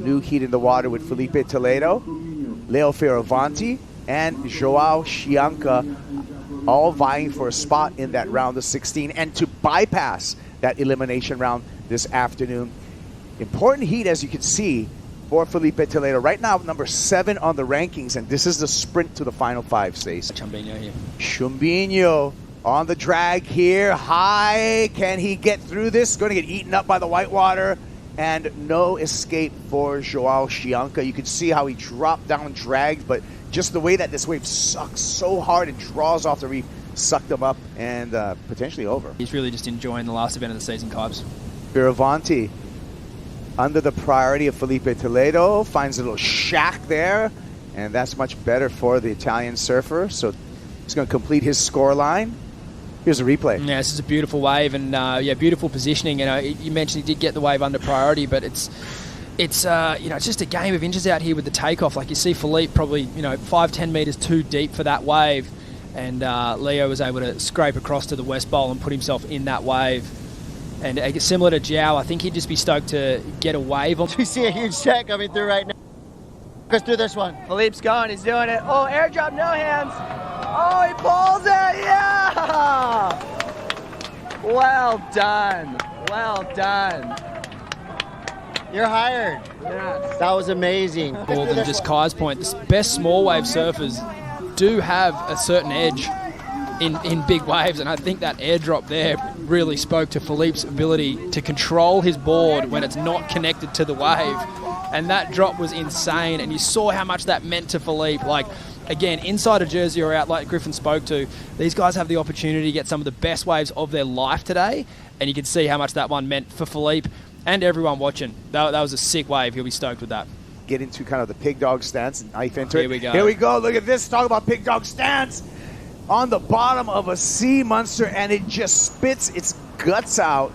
new heat in the water with Filipe Toledo, Leonardo Fioravanti, and Joao Chianca, all vying for a spot in that round of 16 and to bypass that elimination round this afternoon. Important heat, as you can see, for Filipe Toledo. Right now, number 7 on the rankings, and this is the sprint to the final 5, Stace. Chumbinho here. Chumbinho on the drag here. High. Can he get through this? Going to get eaten up by the whitewater. And no escape for Joao Chianca. You can see how he dropped down, dragged, but just the way that this wave sucks so hard and draws off the reef, sucked him up and potentially over. He's really just enjoying the last event of the season, Kibes. Fioravanti, under the priority of Filipe Toledo, finds a little shack there, and that's much better for the Italian surfer. So he's going to complete his score line. Here's a replay. Yeah, this is a beautiful wave, and yeah, beautiful positioning. You know, you mentioned he did get the wave under priority, but it's you know, it's just a game of inches out here with the takeoff. Like you see Filipe probably, you know, 5-10 meters too deep for that wave, and Leo was able to scrape across to the west bowl and put himself in that wave. And similar to Joao, I think he'd just be stoked to get a wave on. We see a huge check coming through right now. Let's do this one. Filipe's going, he's doing it. Oh, airdrop, no hands. Oh, he pulls it, yeah! Well done, well done. You're hired. Yeah. That was amazing. More than just Kai's point, the best small wave surfers do have a certain edge in big waves, and I think that airdrop there really spoke to Filipe's ability to control his board when it's not connected to the wave. And that drop was insane, and you saw how much that meant to Filipe. Like, again, inside a jersey or out, like Griffin spoke to, these guys have the opportunity to get some of the best waves of their life today, and you can see how much that one meant for Filipe and everyone watching. That was a sick wave. He'll be stoked with that. Get into kind of the pig dog stance and knife into it. Here we go. Here we go. Look at this. Talk about pig dog stance. On the bottom of a sea monster, and it just spits its guts out.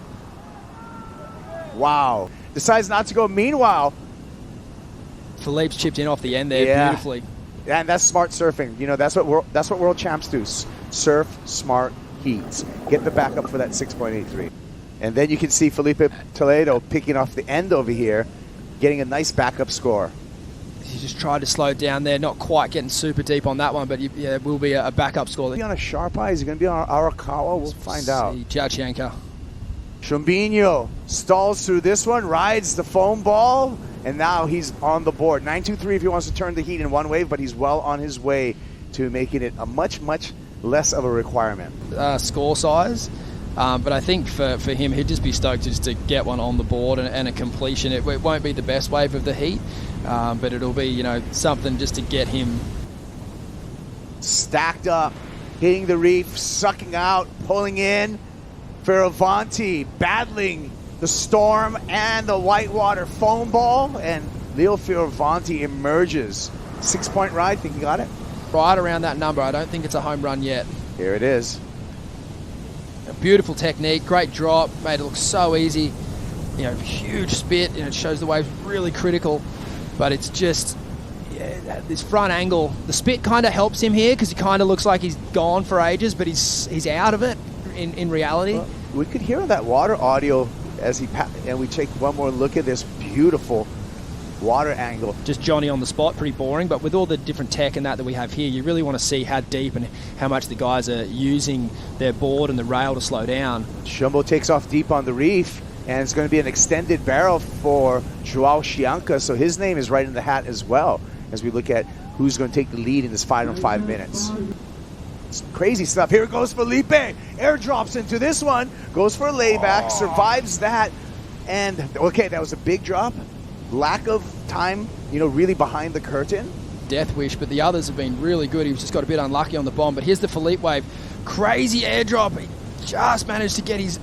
Wow. Decides not to go. Meanwhile, Filipe's chipped in off the end there beautifully. And that's smart surfing. You know, that's what world champs do. Surf smart heats. Get the backup for that 6.83. And then you can see Filipe Toledo picking off the end over here, getting a nice backup score. He just tried to slow down there, not quite getting super deep on that one, but yeah, it will be a backup score. Is he on a sharp eye? Is he going to be on Arakawa? We'll find out. Joao Chianca. Chumbinho stalls through this one, rides the foam ball, and now he's on the board. 9.23 if he wants to turn the heat in one wave, but he's well on his way to making it a much, much less of a requirement. Score size. But I think for him, he'd just be stoked just to get one on the board and a completion. It won't be the best wave of the heat, but it'll be, you know, something just to get him stacked up, hitting the reef, sucking out, pulling in. Fioravanti battling the storm and the whitewater foam ball, and Leo Fioravanti emerges. 6-point ride. Think you got it? Right around that number. I don't think it's a home run yet. Here it is. A beautiful technique, great drop, made it look so easy. You know, huge spit, and it shows the wave's really critical. But it's just, yeah, this front angle. The spit kind of helps him here because he kind of looks like he's gone for ages, but he's out of it in reality. Well, we could hear that water audio as and we take one more look at this beautiful water angle. Just Johnny on the spot, pretty boring, but with all the different tech and that we have here, you really want to see how deep and how much the guys are using their board and the rail to slow down. Shumbo takes off deep on the reef, and it's going to be an extended barrel for Joao Chianca, so his name is right in the hat as well as we look at who's going to take the lead in this final 5 minutes. It's crazy stuff. Here goes Filipe. Airdrops into this one, goes for a layback, survives that, and okay, that was a big drop. Lack of time, you know, really behind the curtain. Death wish, but the others have been really good. He just got a bit unlucky on the bomb, but here's the Filipe wave. Crazy airdrop. He just managed to get his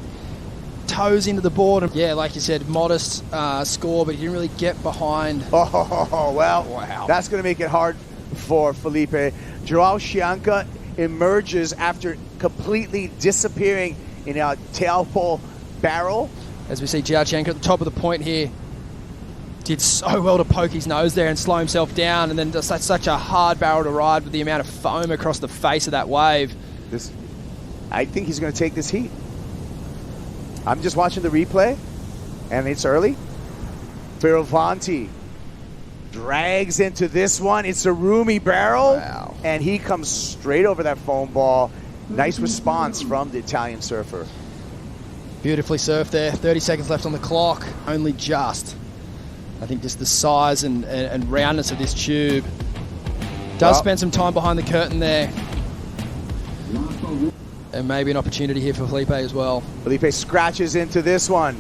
toes into the board. Yeah, like you said, modest score, but he didn't really get behind. Oh, well, wow. That's going to make it hard for Filipe. Joao Chianca emerges after completely disappearing in a Teahupo'o barrel. As we see Joao Chianca at the top of the point here, did so well to poke his nose there and slow himself down, and then just such a hard barrel to ride with the amount of foam across the face of that wave. I think he's going to take this heat. I'm just watching the replay, and it's early. Fioravanti Drags into this one. It's a roomy barrel. Wow. And he comes straight over that foam ball. Nice response from the Italian surfer. Beautifully surfed there. 30 seconds left on the clock. Only just. I think just the size and roundness of this tube does spend some time behind the curtain there. And maybe an opportunity here for Filipe as well. Filipe scratches into this one.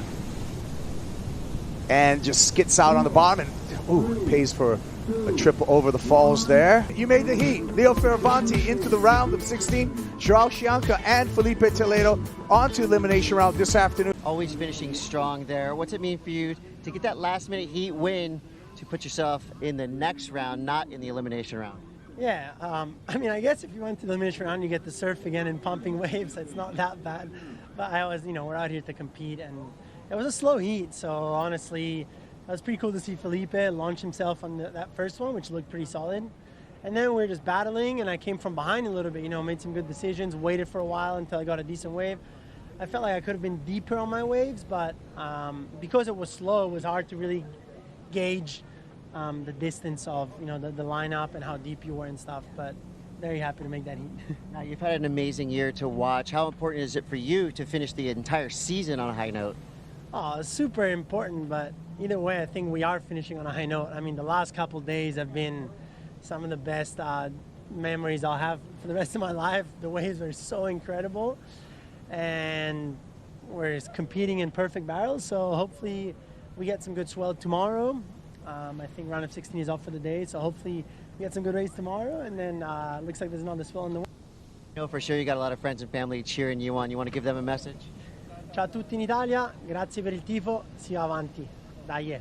And just skits out on the bottom and pays for a trip over the falls there. You made the heat. Leo Fioravanti into the round of 16. Joao Chianca and Filipe Toledo on to elimination round this afternoon. Always finishing strong there. What's it mean for you to get that last-minute heat win to put yourself in the next round, not in the elimination round? Yeah, I mean, I guess if you went to the elimination round, you get to surf again and pumping waves. It's not that bad. But I always, we're out here to compete, and it was a slow heat. So honestly, it was pretty cool to see Filipe launch himself on that first one, which looked pretty solid. And then we were just battling, and I came from behind a little bit, made some good decisions, waited for a while until I got a decent wave. I felt like I could have been deeper on my waves, but because it was slow, it was hard to really gauge the distance of the lineup and how deep you were and stuff. But very happy to make that heat. Now, you've had an amazing year to watch. How important is it for you to finish the entire season on a high note? Oh, it's super important, but either way, I think we are finishing on a high note. I mean, the last couple days have been some of the best memories I'll have for the rest of my life. The waves were so incredible, and we're competing in perfect barrels, so hopefully we get some good swell tomorrow. I think round of 16 is off for the day, so hopefully we get some good waves tomorrow, and then looks like there's another swell in the wind. For sure you got a lot of friends and family cheering you on. You want to give them a message? Ciao a tutti in Italia, grazie per il tifo, si va avanti, dai.